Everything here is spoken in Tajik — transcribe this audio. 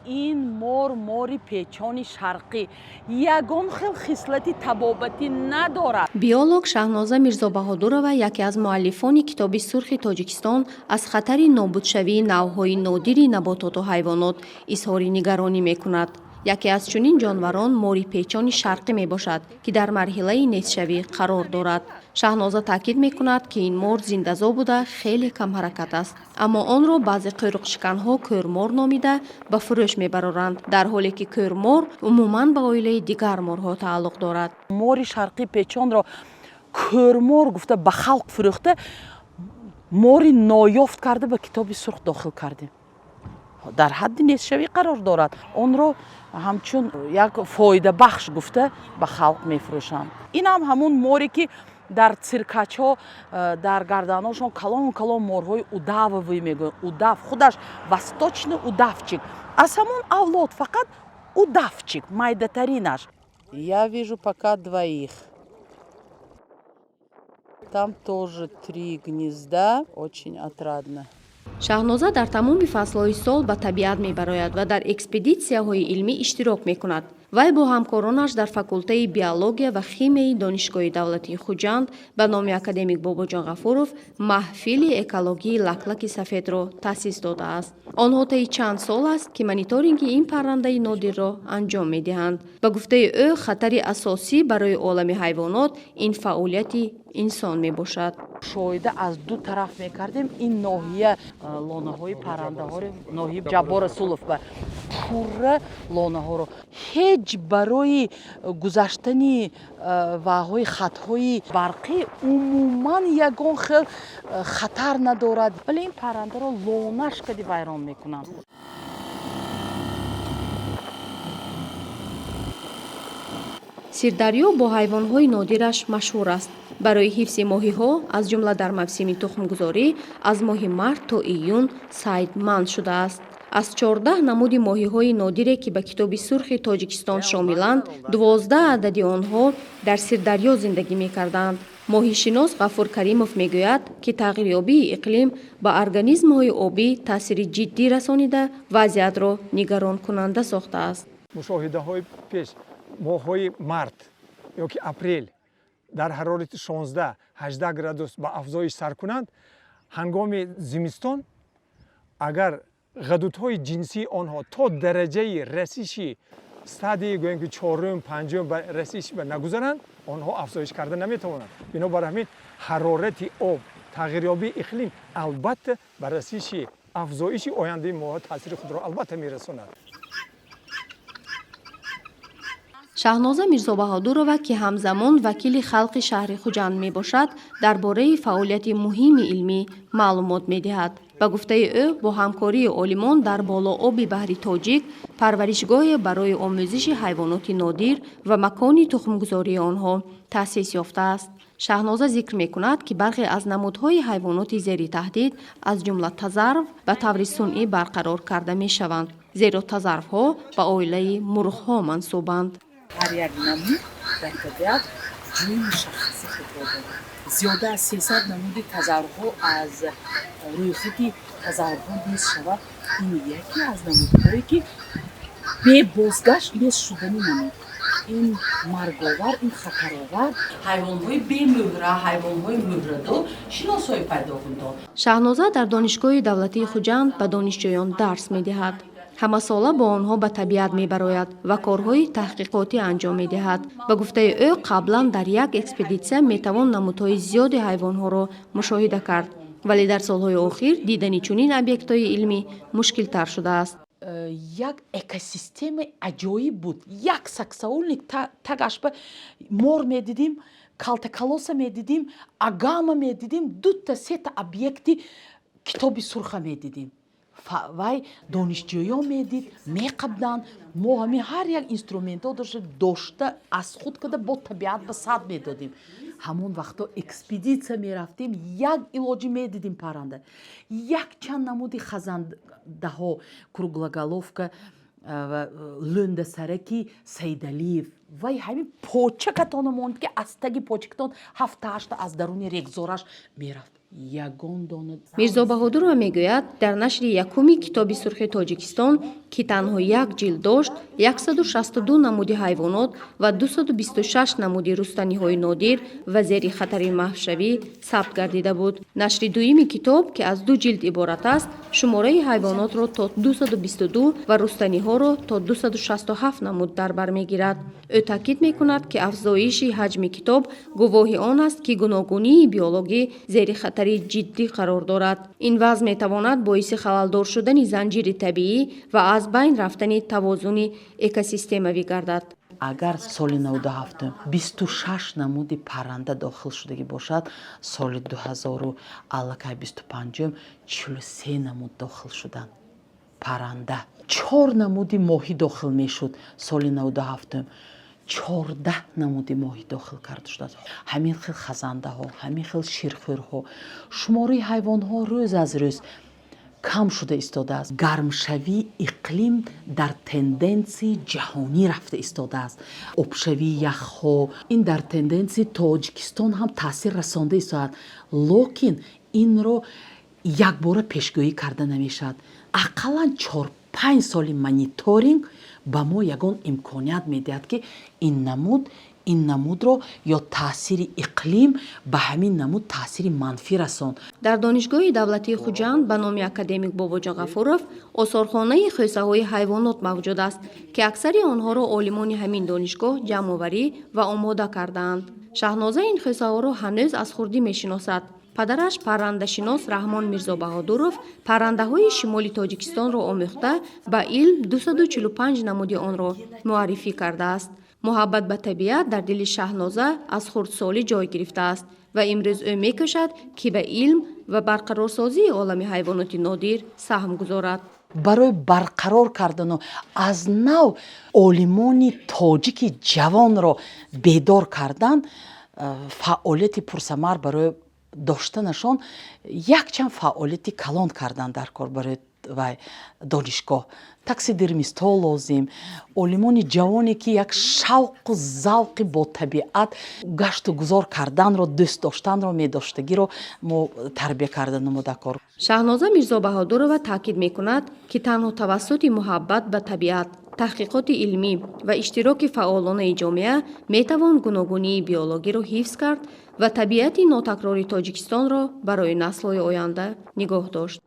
این ماری پیچانی شرقی یگان خیل خصلتی تبابتی ندارد. بیولوگ شاهنازه میرزاباهادورова яке аз муаллифони китоби сурхи Тоҷикистон аз хатари нобудшавии навъҳои нодири набототу ҳайвонот изҳори нигаронӣ мекунад. яке аз чунин ҷонварон мори печони шарқӣ мебошад, ки дар марҳилаи нестшавӣ қарор дорад. шаҳноза таъкид мекунад, ки ин мор зиндазо буда хеле камҳаракат аст, аммо онро баъзе қуйруқшиканҳо кӯрмор номида ба фурӯш мебароранд, дар ҳоле ки кӯрмор умуман ба оилаи дигар морҳо тааллуқ дорад. мори шарқи печонро кӯрмор гуфта ба халқ фурӯхта, мори ноёфт карда ба китоби сурх дохил кардем. дар ҳадди нестшавӣ қарор дорад. онро ҳамчун як фоидабахш гуфта ба халқ мефурӯшанд. ин ҳам ҳамун море ки дар циркачҳо дар гарданҳошон калон морҳои удавовӣ мегӯянд. удав худаш восточный удавчик, аз ҳамун авлод, фақат удавчик майдатаринаш. Я вижу пока двоих. Там тоже 3 гнезда, очень отрадно. шаҳноза дар тамоми фаслҳои сол ба табиат мебарояд ва дар экспедитсияҳои илмӣ иштирок мекунад. вай бо ҳамкоронаш дар факултаи биология ва химияи донишгоҳи давлатии хуҷанд ба номи академик Бобоҷон Ғафуров маҳфили экологии лаклаки сафедро таъсис додааст. онҳо таи чанд сол аст, ки мониторинги ин паррандаи нодирро анҷом медиҳанд. ба гуфтаи ӯ, хатари асосӣ барои олами ҳайвонот ин фаъолияти инсон мебошад. шоида аз ду тараф мекардем ин ноҳия лонаҳои паррандаҳоро, ноҳияи Ҷаббор Расулов ба пурра лонаҳоро ҳеҷ барои гузаштани ваҳои хатҳои барқӣ умуман ягон хел хатар надорад, вале ин паррандаро лонаш кади вайрон мекунанд. сирдарё бо ҳайвонҳои нодираш машҳур аст. барои ҳифзи моҳиҳо, аз ҷумла дар мавсими тухмгузорӣ, аз моҳи март то июн сайд манъ шудааст. аз 14 намуди моҳиҳои нодире, ки ба китоби сурхи Тоҷикистон шомиланд, 12 адади онҳо дар Сирдарё зиндагӣ мекарданд. моҳишинос Ғафур Каримов мегӯяд, ки тағйирёбии иқлим ба организмҳои обӣ таъсири ҷиддӣ расонида, вазъиятро нигаронкунанда сохтааст. мушоҳидаҳои пеш моҳҳои март ёки апрел дар ҳарорати 16-18 градус ба афзоиш сар кунанд, ҳангоми зимистон агар ғадудҳои ҷинсии онҳо то дараҷаи расиши стадии гӯем ки 4-5 ба расиш нагузаранд, онҳо афзоиш карда наметавонанд. бинобар ҳамин ҳарорати об, тағйирёбии иқлим албатта ба расиши афзоиши ояндаи моҳҳо таъсири худро албатта мерасонад. шаҳноза Мирзобаҳодурова, ки ҳамзамон вакили халқи шаҳри Хуҷанд мебошад, дар бораи фаъолияти муҳими илмӣ маълумот медиҳад. ба гуфтаи ӯ, бо ҳамкории олимон дар болооби баҳри Тоҷик парваришгоҳе барои омӯзиши ҳайвоноти нодир ва макони тухмгузории онҳо таъсис ёфтааст. шаҳноза зикр мекунад, ки бархе аз намудҳои ҳайвоноти зери таҳдид, аз ҷумла тазарв, ба таври сунъӣ барқарор карда мешаванд, зеро тазарвҳо ба оилаи мурғҳо мансубанд. ҳар як намуд дар табиат ҷойи мушаххаси худро дорад. зиёда аз 300 намуди тазарвҳо аз рӯйхати тазарвҳо ҳис шавад. ин яке аз намудҳое ки бебозгашт ҳис шудани намуд. ин марговар, ин хатаровар. ҳайвонҳои бемӯҳра, ҳайвонҳои мӯҳрадор шиносҳои пайдо буданд. шаҳноза дар донишгоҳи давлатии Хуҷанд ба донишҷӯён дарс медиҳад. ҳамасола бо онҳо ба табиат мебарояд ва корҳои таҳқиқотӣ анҷом медиҳад. ба гуфтаи ӯ, қаблан дар як экспедитсия метавон намудҳои зиёди ҳайвонҳоро мушоҳида кард, вале дар солҳои охир дидани чунин объектҳои илмӣ мушкилтар шудааст. як экосистемаи аҷоиб буд. як саксаулник тагаш ба мор медидим, калтакалоса медидим, агама медидим, дута сета объекти китоби сурха медидим. вай донишҷӯён медид, меқабданд, мо ҳамин ҳар як инструментҳо дошта аз худ када бо табиат ба сад медодим. ҳамон вақто экспедитсия мерафтем, як илоҷи медидим парранда, як чанд намуди хазандаҳо, круглоголовка, лӯндасараки Сайдалиев, вай ҳамин почакатон монд ки аз таги почакатон 7-8 аз даруни регзораш мерафт. ягон дона Мирзо Баҳодурова мегӯяд, дар нашри якуми китоби сурхи Тоҷикистон, ки танҳо як ҷилд дошт, 162 намуди ҳайвонот ва 226 намуди рустаниҳои нодир ва зери хатари маҳвшавӣ сабт гардида буд. Нашри дуюми китоб, ки аз 2 ҷилд иборат аст, шумораи ҳайвонотро то 222 ва рустаниҳоро то 267 намуд дар бар мегирад. Ӯ таъкид мекунад, ки афзоиши ҳаҷми китоб гувоҳи он аст, ки гуногунии биологӣ зери хатари ҷиддӣ қарор дорад. Ин вазъ метавонад боиси халалдор шудани занҷири табиӣ ва аз байн рафтани тавозуни экосистемавӣ гардад. агар соли 97 26 намуди парранда дохил шудагӣ бошад, соли 2000 аллакай 25 43 намуд дохил шуданд. Парранда 4 намуди моҳӣ дохил мешуд соли 97, 14 намуди моҳӣ дохил карда шуданд. ҳамин хел хазандаҳо, ҳамин хел ширхӯрҳо, шумораи ҳайвонҳо рӯз аз рӯз кам шуда истодааст. гармшавии иқлим дар тенденсияи ҷаҳонӣ рафта истодааст. обшавии яхҳо, ин дар тенденсияи Тоҷикистон ҳам таъсир расонда истодааст. локин инро якбора пешгӯӣ карда намешавад. ақаллан 4-5 соли мониторинг ба мо ягон имконият медиҳад, ки ин намудро ё таъсири иқлим ба ҳамин намуд таъсири манфӣ расонд. Дар донишгоҳи давлатии Хуҷанд ба номи академик Бобоҷон Ғафуров осорхонаи хӯсаҳои ҳайвонот мавҷуд аст, ки аксари онҳоро олимони ҳамин донишгоҳ ҷамъоварӣ ва омода кардаанд. Шаҳноза ин хӯсаҳоро ҳанӯз аз хурдӣ мешиносад. Падараш паррандашинос Раҳмон Мирзо Баҳодуров паррандаҳои шимоли Тоҷикистонро омӯхта, ба илм 245 намуди онро муаррифӣ кардааст. муҳаббат ба табиат дар дили Шаҳноза аз хурдсолӣ ҷой гирифтааст ва имрӯз ӯ мекӯшад, ки ба илм ва барқарорсозии олами ҳайвоноти нодир саҳм гузорад. барои барқарор кардану аз нав олимони тоҷики ҷавонро бедор кардан, фаъолияти пурсамар барои доштанашон якчанд фаъолияти калон кардан дар кор барои вай донишгоҳ. таксидермистҳо лозим, олимони ҷавоне ки як шавқу завқи бо табиат гашту гузор карданро, дӯст доштанро, медоштагиро мо тарбия карда намуда кор. Шаҳноза Мирзо Баҳодурова таъкид мекунад, ки танҳо тавассути муҳаббат ба табиат, таҳқиқоти илмӣ ва иштироки фаъолонаи ҷомеа метавон гуногунии биологиро ҳифз кард ва табиати нотакрори Тоҷикистонро барои наслҳои оянда нигоҳ дошт.